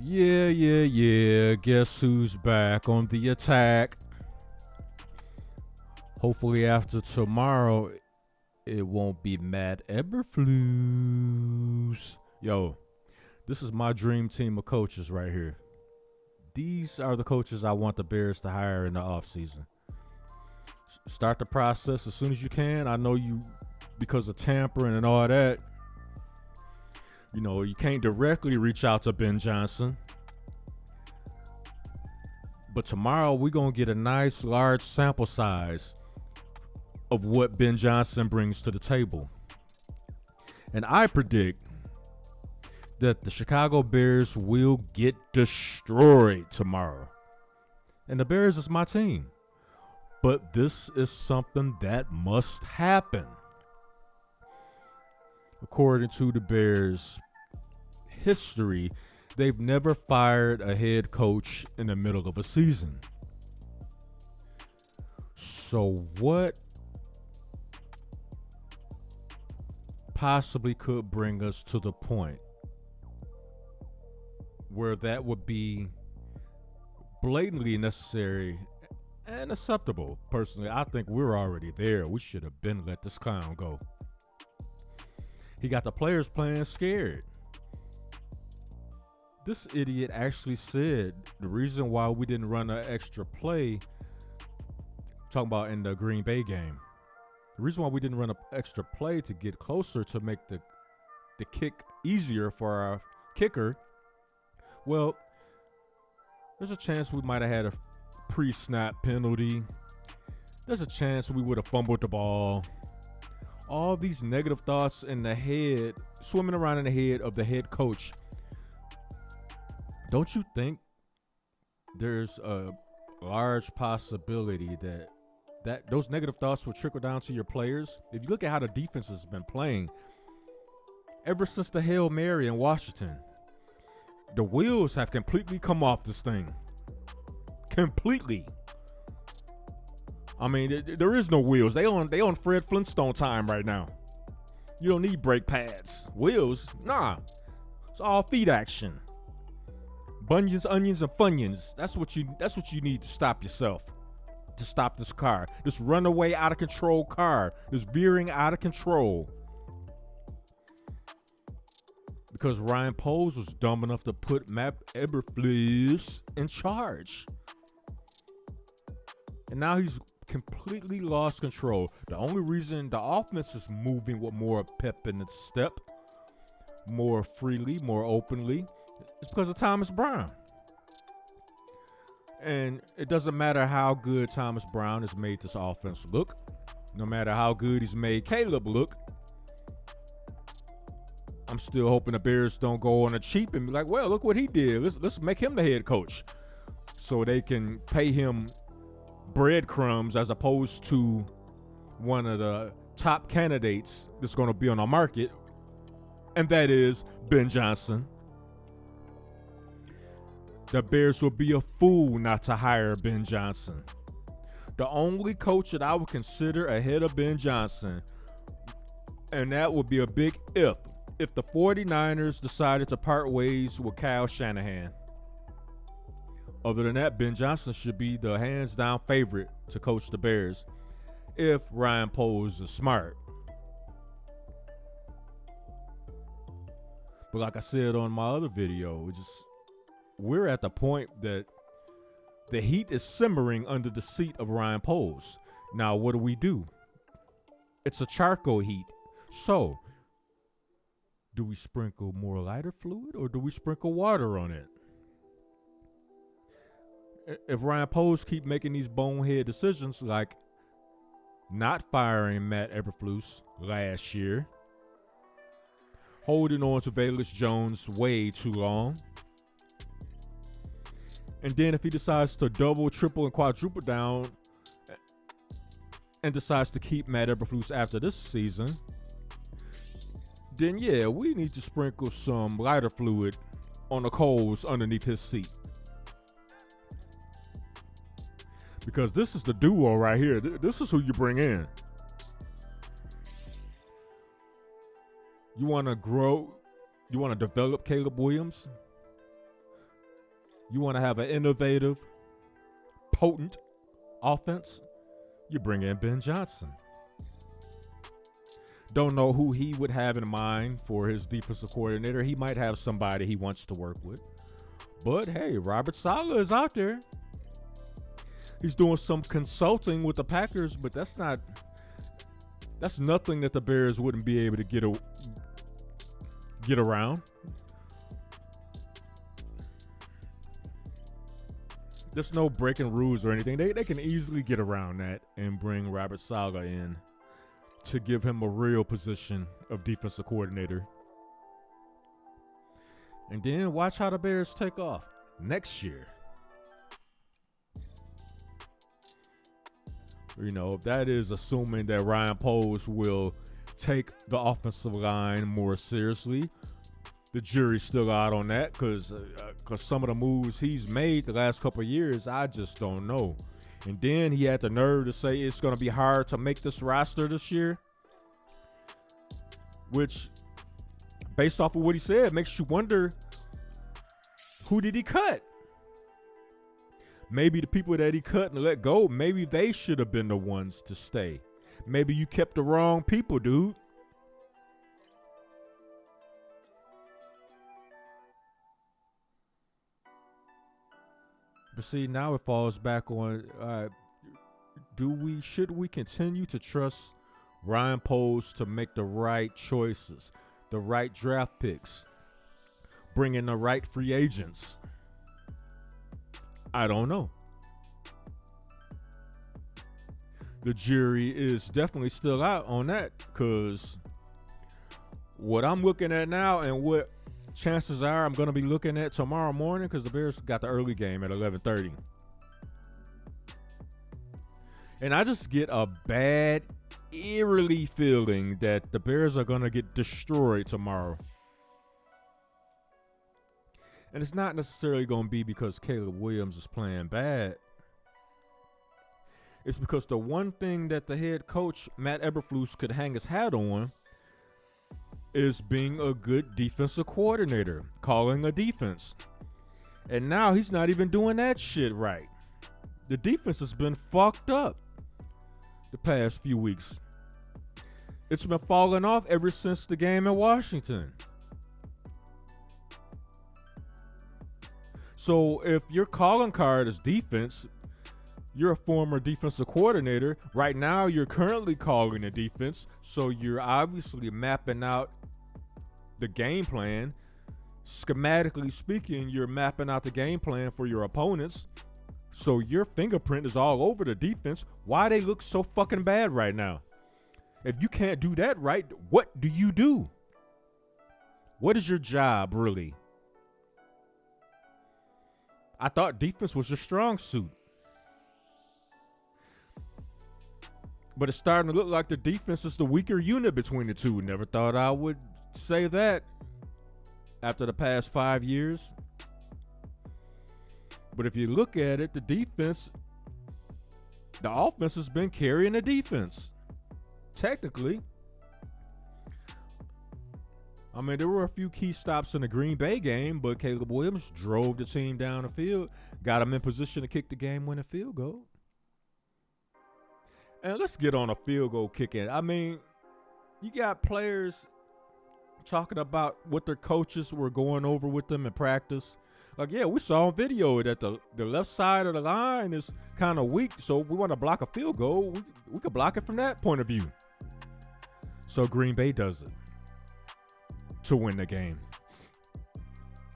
Yeah. Guess who's back on the attack? Hopefully, after tomorrow, it won't be Matt Eberflus. Yo, this is my dream team of coaches right here. These are the coaches I want the Bears to hire in the offseason. Start the process as soon as you can. I know you, because of tampering and all that, you can't directly reach out to Ben Johnson. But tomorrow we're going to get a nice large sample size of what Ben Johnson brings to the table. And I predict that the Chicago Bears will get destroyed tomorrow. And the Bears is my team. But this is something that must happen. According to the Bears' history, they've never fired a head coach in the middle of a season. So what possibly could bring us to the point where that would be blatantly necessary and acceptable? Personally, I think we're already there. We should have been let this clown go. He got the players playing scared. This idiot actually said the reason why we didn't run an extra play, talking about in the Green Bay game, the reason why we didn't run an extra play to get closer to make the kick easier for our kicker, well, there's a chance we might have had a pre-snap penalty. There's a chance we would have fumbled the ball. All these negative thoughts in the head, swimming around in the head of the head coach. Don't you think there's a large possibility that those negative thoughts will trickle down to your players? If you look at how the defense has been playing ever since the Hail Mary in Washington, the wheels have completely come off this thing. Completely. I mean, there is no wheels. They on Fred Flintstone time right now. You don't need brake pads. Wheels? Nah. It's all feet action. Bunions, onions, and funyuns. That's what you need to stop yourself. To stop this car. This runaway out of control car. This veering out of control. Because Ryan Poles was dumb enough to put Matt Eberflus in charge. And now he's completely lost control. The only reason the offense is moving with more pep in its step, more freely, more openly, is because of Thomas Brown. And it doesn't matter how good Thomas Brown has made this offense look, no matter how good he's made Caleb look, I'm still hoping the Bears don't go on a cheap and be like, well, look what he did. Let's make him the head coach so they can pay him breadcrumbs as opposed to one of the top candidates that's going to be on the market, and that is Ben Johnson. The Bears will be a fool not to hire Ben Johnson. The only coach that I would consider ahead of Ben Johnson, and that would be a big if the 49ers decided to part ways with Kyle Shanahan. Other than that, Ben Johnson should be the hands-down favorite to coach the Bears if Ryan Poles is smart. But like I said on my other video, we're at the point that the heat is simmering under the seat of Ryan Poles. Now, what do? It's a charcoal heat. So, do we sprinkle more lighter fluid or do we sprinkle water on it? If Ryan Poles keep making these bonehead decisions like not firing Matt Eberflus last year, holding on to Velus Jones way too long, and then if he decides to double, triple, and quadruple down and decides to keep Matt Eberflus after this season, then yeah, we need to sprinkle some lighter fluid on the coals underneath his seat. Because this is the duo right here. This is who you bring in. You want to grow, you want to develop Caleb Williams. You want to have an innovative, potent offense? You bring in Ben Johnson. Don't know who he would have in mind for his defensive coordinator. He might have somebody he wants to work with. But hey, Robert Saleh is out there. He's doing some consulting with the Packers, but that's nothing that the Bears wouldn't be able to get around. There's no breaking rules or anything. They can easily get around that and bring Robert Saleh in to give him a real position of defensive coordinator. And then watch how the Bears take off next year. You know, that is assuming that Ryan Poles will take the offensive line more seriously. The jury's still out on that because some of the moves he's made the last couple of years, I just don't know. And then he had the nerve to say it's going to be hard to make this roster this year, which, based off of what he said, makes you wonder, who did he cut? Maybe the people that he cut and let go, maybe they should have been the ones to stay. Maybe you kept the wrong people, dude. But see, now it falls back on, should we continue to trust Ryan Poles to make the right choices, the right draft picks, bring in the right free agents? I don't know. The jury is definitely still out on that, because what I'm looking at now and what chances are I'm going to be looking at tomorrow morning, because the Bears got the early game at 11:30. And I just get a bad, eerily feeling that the Bears are going to get destroyed tomorrow. And it's not necessarily going to be because Caleb Williams is playing bad. It's because the one thing that the head coach, Matt Eberflus, could hang his hat on is being a good defensive coordinator, calling a defense. And now he's not even doing that shit right. The defense has been fucked up the past few weeks. It's been falling off ever since the game in Washington. So if your calling card is defense, you're a former defensive coordinator. Right now, you're currently calling the defense. So you're obviously mapping out the game plan. Schematically speaking, you're mapping out the game plan for your opponents. So your fingerprint is all over the defense. Why they look so fucking bad right now? If you can't do that right, what do you do? What is your job, really? I thought defense was your strong suit. But it's starting to look like the defense is the weaker unit between the two. Never thought I would say that after the past 5 years. But if you look at it, the offense has been carrying the defense. Technically. I mean, there were a few key stops in the Green Bay game, but Caleb Williams drove the team down the field, got them in position to kick the game-winning field goal. And let's get on a field goal kicking. I mean, you got players talking about what their coaches were going over with them in practice. Like, yeah, we saw on video that the left side of the line is kind of weak, so if we want to block a field goal, we could block it from that point of view. So Green Bay does it to win the game.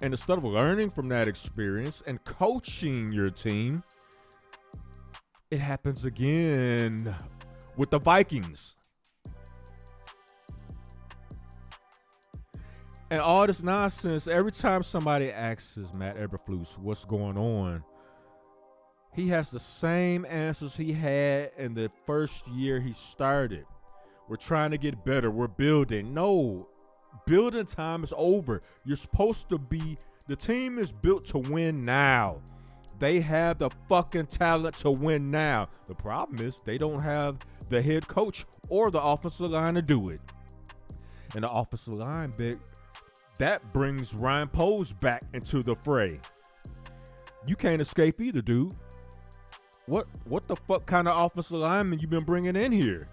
And instead of learning from that experience and coaching your team, it happens again with the Vikings. And all this nonsense, every time somebody asks Matt Eberflus what's going on, he has the same answers he had in the first year he started. We're trying to get better. We're building. No, building time is over. You're supposed to be, the team is built to win now. They have the fucking talent to win now. The problem is they don't have the head coach or the offensive line to do it. And the offensive line, that brings Ryan Poles back into the fray. You can't escape either, dude. What the fuck kind of offensive lineman you been bringing in here?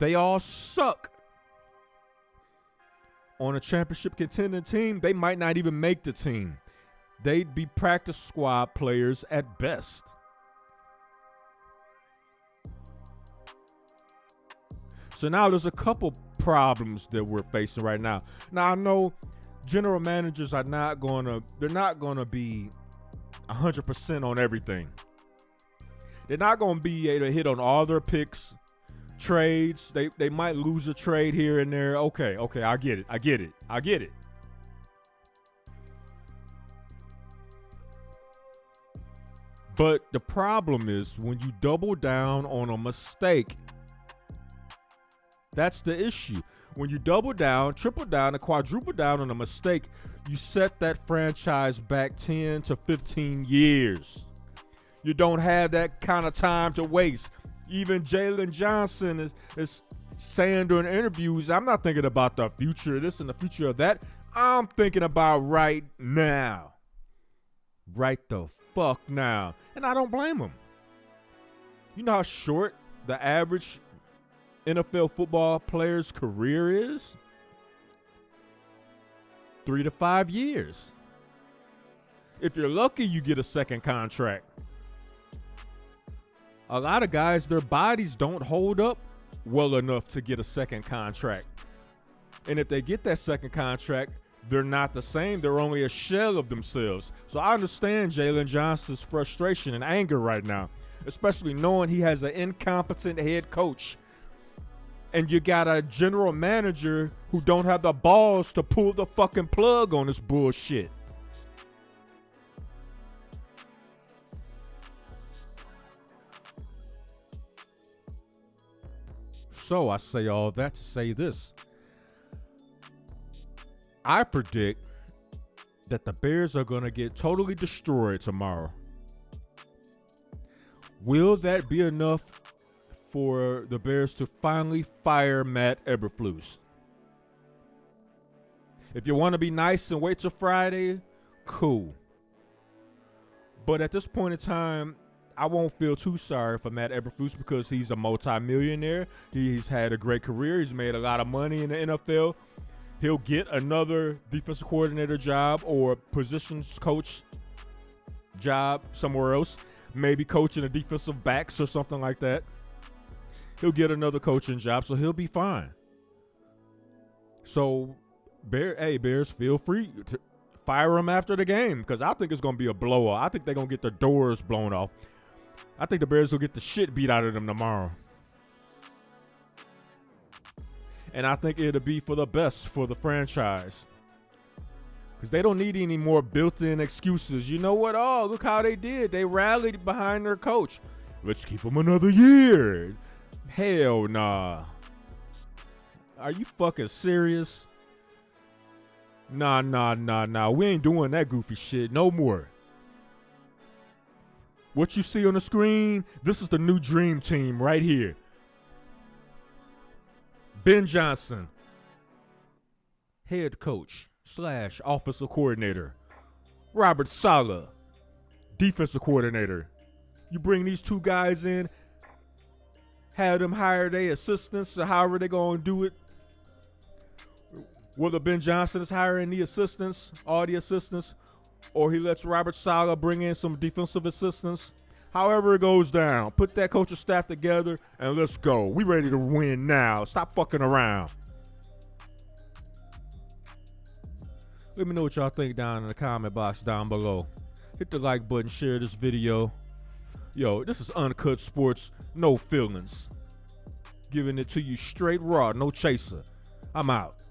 They all suck. On a championship contending team, they might not even make the team. They'd be practice squad players at best. So now there's a couple problems that we're facing right now. Now I know general managers are not gonna be 100% on everything. They're not gonna be able to hit on all their picks, trades. They might lose a trade here and there. Okay, I get it. But the problem is when you double down on a mistake. That's the issue. When you double down, triple down, and quadruple down on a mistake, you set that franchise back 10 to 15 years. You don't have that kind of time to waste. Even Jalen Johnson is saying during interviews, I'm not thinking about the future of this and the future of that. I'm thinking about right now. Right the fuck now. And I don't blame him. You know how short the average NFL football player's career is? 3 to 5 years. If you're lucky, you get a second contract. A lot of guys, their bodies don't hold up well enough to get a second contract. And if they get that second contract, they're not the same. They're only a shell of themselves. So I understand Jalen Johnson's frustration and anger right now, especially knowing he has an incompetent head coach. And you got a general manager who don't have the balls to pull the fucking plug on this bullshit. So I say all that to say this. I predict that the Bears are going to get totally destroyed tomorrow. Will that be enough for the Bears to finally fire Matt Eberflus? If you want to be nice and wait till Friday, cool. But at this point in time, I won't feel too sorry for Matt Eberflus because he's a multimillionaire. He's had a great career. He's made a lot of money in the NFL. He'll get another defensive coordinator job or positions coach job somewhere else. Maybe coaching the defensive backs or something like that. He'll get another coaching job, so he'll be fine. So, Bears, feel free to fire him after the game because I think it's going to be a blowout. I think they're going to get the doors blown off. I think the Bears will get the shit beat out of them tomorrow. And I think it'll be for the best for the franchise. Because they don't need any more built-in excuses. You know what? Oh, look how they did. They rallied behind their coach. Let's keep them another year. Hell nah. Are you fucking serious? Nah. We ain't doing that goofy shit no more. What you see on the screen, this is the new dream team right here. Ben Johnson, head coach / offensive coordinator. Robert Saleh, defensive coordinator. You bring these two guys in, have them hire their assistants or however they're going to do it. Whether Ben Johnson is hiring the assistants, all the assistants, or he lets Robert Saleh bring in some defensive assistants. However it goes down, put that coaching staff together and let's go. We ready to win now. Stop fucking around. Let me know what y'all think down in the comment box down below. Hit the like button, share this video. Yo, this is Uncut Sports, no feelings. Giving it to you straight raw, no chaser. I'm out.